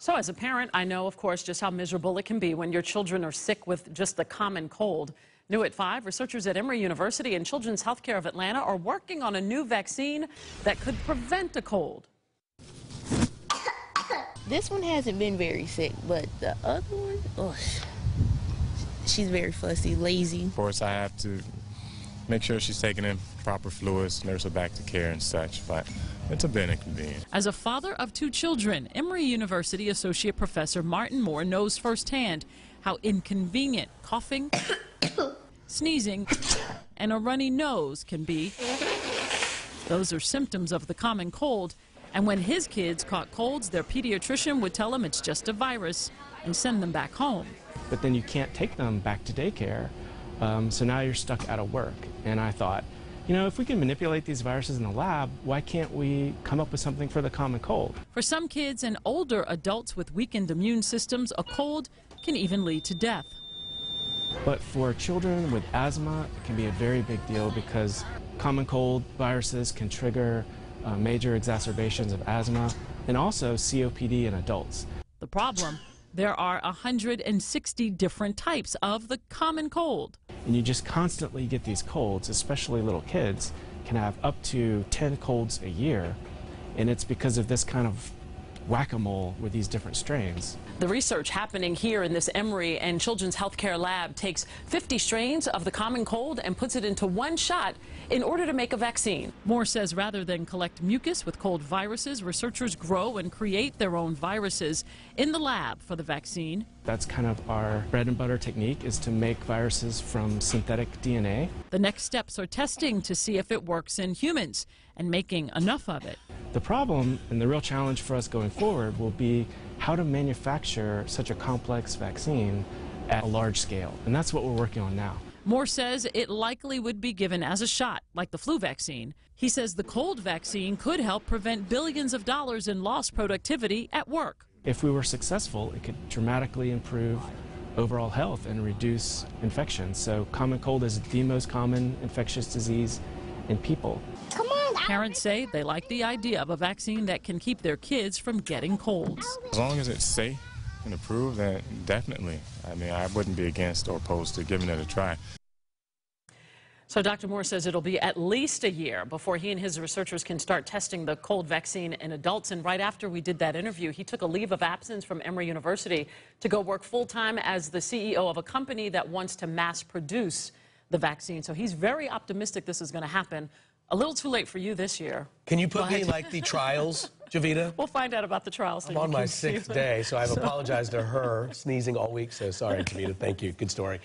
So as a parent, I know, of course, just how miserable it can be when your children are sick with just the common cold. New at 5, researchers at Emory University and Children's Healthcare of Atlanta are working on a new vaccine that could prevent a cold. This one hasn't been very sick, but the other one, oh, she's very fussy, lazy. Of course, I have to make sure she's taking in proper fluids, nurse her back to care and such, but it's a bit inconvenient. As a father of 2 children, Emory University Associate Professor Martin Moore knows firsthand how inconvenient coughing, sneezing, and a runny nose can be. Those are symptoms of the common cold, and when his kids caught colds, their pediatrician would tell them it's just a virus and send them back home. But then you can't take them back to daycare, so now you're stuck out of work. And I thought, you know, if we can manipulate these viruses in the lab, why can't we come up with something for the common cold? For some kids and older adults with weakened immune systems, a cold can even lead to death. But for children with asthma, it can be a very big deal because common cold viruses can trigger major exacerbations of asthma and also COPD in adults. The problem? There are 160 different types of the common cold. And you just constantly get these colds, especially little kids can have up to 10 colds a year, and it's because of this kind of whack-a-mole with these different strains. The research happening here in this Emory and Children's Healthcare lab takes 50 strains of the common cold and puts it into one shot in order to make a vaccine. Moore says rather than collect mucus with cold viruses, researchers grow and create their own viruses in the lab for the vaccine. That's kind of our bread and butter technique, is to make viruses from synthetic DNA. The next steps are testing to see if it works in humans and making enough of it. The problem and the real challenge for us going forward will be how to manufacture such a complex vaccine at a large scale, and that's what we're working on now. Moore says it likely would be given as a shot, like the flu vaccine. He says the cold vaccine could help prevent billions of dollars in lost productivity at work. If we were successful, it could dramatically improve overall health and reduce infections. So common cold is the most common infectious disease in people. Parents say they like the idea of a vaccine that can keep their kids from getting colds. As long as it's safe and approved, then definitely. I mean, I wouldn't be against or opposed to giving it a try. So Dr. Moore says it'll be at least a year before he and his researchers can start testing the cold vaccine in adults. And right after we did that interview, he took a leave of absence from Emory University to go work full-time as the CEO of a company that wants to mass produce the vaccine. So he's very optimistic this is going to happen. A little too late for you this year. Can you put me in like the trials, Javita? We'll find out about the trials. I'm on my 6th day, so I've apologized to her, sneezing all week. So sorry, Javita. Thank you. Good story.